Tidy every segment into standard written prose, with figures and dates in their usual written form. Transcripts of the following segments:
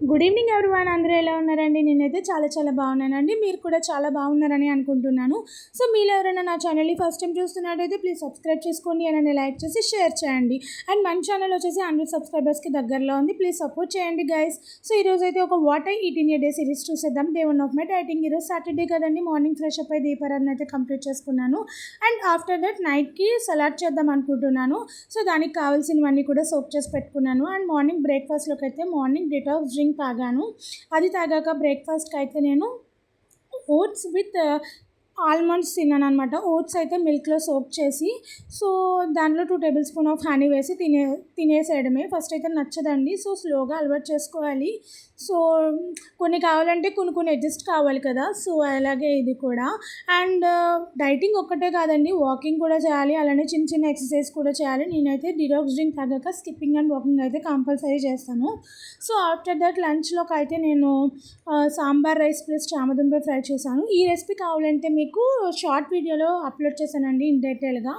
Good evening everyone, అందరూ ఎలా ఉన్నారండి? నేనైతే చాలా బాగున్నానండి. మీరు కూడా చాలా బాగున్నారని అనుకుంటున్నాను. సో మీలో ఎవరైనా నా ఛానల్ని ఫస్ట్ టైం చూస్తున్నట్టయితే ప్లీజ్ సబ్స్క్రైబ్ చేసుకోండి, అలానే లైక్ చేసి షేర్ చేయండి. అండ్ మన ఛానల్ వచ్చేసి 100 సబ్స్క్రైబర్స్కి దగ్గరలో ఉంది. ప్లీజ్ సపోర్ట్ చేయండి గైస్. సో ఈరోజు అయితే ఒక what I eat in a day series చూసేద్దాం. Day 1 of my dieting. ఈరోజు సాటర్డే కదండి, మార్నింగ్ ఫ్రెష్ అప్ అయి దీపారాధన అయితే కంప్లీట్ చేసుకున్నాను. అండ్ ఆఫ్టర్ దట్ నైట్కి సలాడ్ చేద్దాం అనుకుంటున్నాను. సో దానికి కావాల్సినవన్నీ కూడా సోక్ చేసి పెట్టుకున్నాను. అండ్ మార్నింగ్ బ్రేక్ఫాస్ట్లోకి అయితే మార్నింగ్ డిటాక్స్ డ్రింక్ తాగాను. అది తాగాక బ్రేక్ఫాస్ట్కి అయితే నేను ఓట్స్ విత్ ఆల్మండ్స్ తిన్నాను అనమాట. ఓట్స్ అయితే మిల్క్లో సోక్ చేసి, సో దాంట్లో 2 టేబుల్ స్పూన్ ఆఫ్ హనీ వేసి తినేసేయడమే. ఫస్ట్ అయితే నచ్చదండి, సో స్లోగా అలవాటు చేసుకోవాలి. సో కొన్ని కావాలంటే కొన్ని అడ్జస్ట్ కావాలి కదా, సో అలాగే ఇది కూడా. అండ్ డైటింగ్ ఒక్కటే కాదండి, వాకింగ్ కూడా చేయాలి, అలానే చిన్న ఎక్సర్సైజ్ కూడా చేయాలి. నేనైతే డిటాక్స్ డ్రింక్ తాగాక స్కిప్పింగ్ అండ్ వాకింగ్ అయితే కంపల్సరీ చేస్తాను. సో ఆఫ్టర్ దట్ లంచ్లోకి అయితే నేను సాంబార్ రైస్ ప్లస్ చామదుంప ఫ్రై చేశాను. ఈ రెసిపీ కావాలంటే మీకు షార్ట్ వీడియోలో అప్లోడ్ చేశానండి ఇన్ డీటెయిల్గా.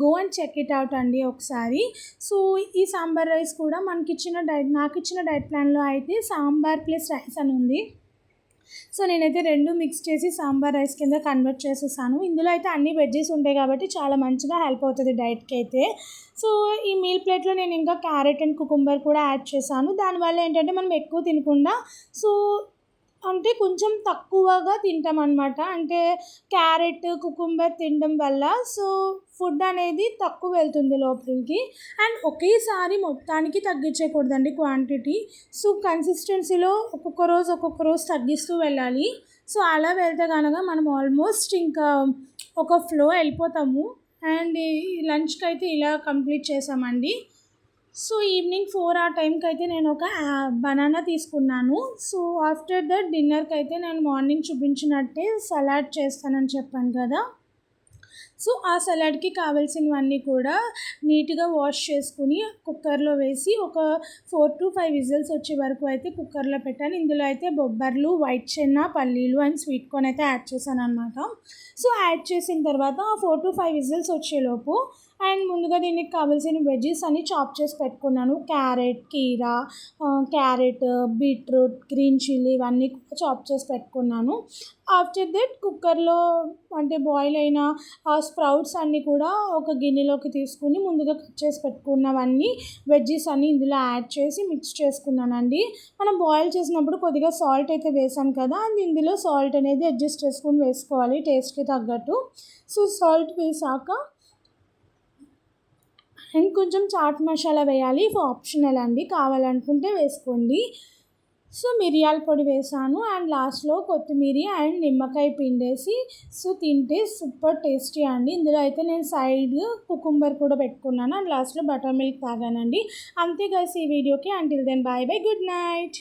Go and check it out అండి ఒకసారి. సో ఈ సాంబార్ రైస్ కూడా నాకు ఇచ్చిన డైట్ ప్లాన్లో అయితే సాంబార్ ప్లస్ రైస్ అని ఉంది. సో నేనైతే 2 మిక్స్ చేసి సాంబార్ రైస్ కింద కన్వర్ట్ చేసేసాను. ఇందులో అయితే అన్ని వెజ్జెస్ ఉంటాయి కాబట్టి చాలా మంచిగా హెల్ప్ అవుతుంది డైట్కి అయితే. సో ఈ మీల్ ప్లేట్లో నేను ఇంకా క్యారెట్ అండ్ కుకుంబర్ కూడా యాడ్ చేశాను. దానివల్ల ఏంటంటే మనం ఎక్కువ తినకుండా, సో అంటే కొంచెం తక్కువగా తింటామన్నమాట. అంటే క్యారెట్ కుకుంబర్ తినడం వల్ల సో ఫుడ్ అనేది తక్కువ వెళ్తుంది లోపలికి. అండ్ ఒకేసారి మొత్తానికి తగ్గించకూడదండి క్వాంటిటీ. సో కన్సిస్టెన్సీలో ఒక్కొక్క రోజు తగ్గిస్తూ వెళ్ళాలి. సో అలా వెళ్తే కనుక మనం ఆల్మోస్ట్ ఇంకా ఒక ఫ్లో వెళ్ళిపోతాము. అండ్ ఈ లంచ్కి అయితే ఇలా కంప్లీట్ చేసామండి. సో ఈవినింగ్ 4 ఆ టైంకి అయితే నేను ఒక బనానా తీసుకున్నాను. సో ఆఫ్టర్ దట్ డిన్నర్కి అయితే నేను మార్నింగ్ చూపించినట్టే సలాడ్ చేస్తానని చెప్పాను కదా. సో ఆ సలాడ్కి కావాల్సినవన్నీ కూడా నీట్గా వాష్ చేసుకుని కుక్కర్లో వేసి ఒక 4 to 5 విజిల్స్ వచ్చే వరకు అయితే కుక్కర్లో పెట్టాను. ఇందులో అయితే బొబ్బర్లు, వైట్ చెన్న, పల్లీలు అండ్ స్వీట్ కార్న్ అయితే యాడ్ చేశాను అనమాట. సో యాడ్ చేసిన తర్వాత 4 to 5 విజిల్స్ వచ్చేలోపు అండ్ ముందుగా దీనికి కావాల్సిన వెజ్జెస్ అన్ని చాప్ చేసి పెట్టుకున్నాను. క్యారెట్, బీట్రూట్, గ్రీన్ చిల్లీ ఇవన్నీ చాప్ చేసి పెట్టుకున్నాను. ఆఫ్టర్ దట్ కుక్కర్లో అంటే బాయిల్ అయిన ఆ స్ప్రౌట్స్ అన్నీ కూడా ఒక గిన్నెలోకి తీసుకుని ముందుగా కట్ చేసి పెట్టుకున్నవన్నీ వెజ్జెస్ అన్నీ ఇందులో యాడ్ చేసి మిక్స్ చేసుకున్నానండి. మనం బాయిల్ చేసినప్పుడు కొద్దిగా సాల్ట్ అయితే వేసాం కదా, అండ్ ఇందులో సాల్ట్ అనేది అడ్జస్ట్ చేసుకుని వేసుకోవాలి టేస్ట్కి తగ్గట్టు. సో సాల్ట్ వేసాక అండ్ కొంచెం చాట్ మసాలా వేయాలి, ఇవి ఆప్షనల్ అండి, కావాలనుకుంటే వేసుకోండి. సో మిరియాల పొడి వేసాను అండ్ లాస్ట్లో కొత్తిమీర అండ్ నిమ్మకాయ పిండేసి సో తింటే సూపర్ టేస్టీ అండి. ఇందులో అయితే నేను సైడ్ కుకుంబర్ కూడా పెట్టుకున్నాను అండ్ లాస్ట్లో బటర్ మిల్క్ తాగానండి. అంతే గైస్ ఈ వీడియోకి. Until then bye bye, good night.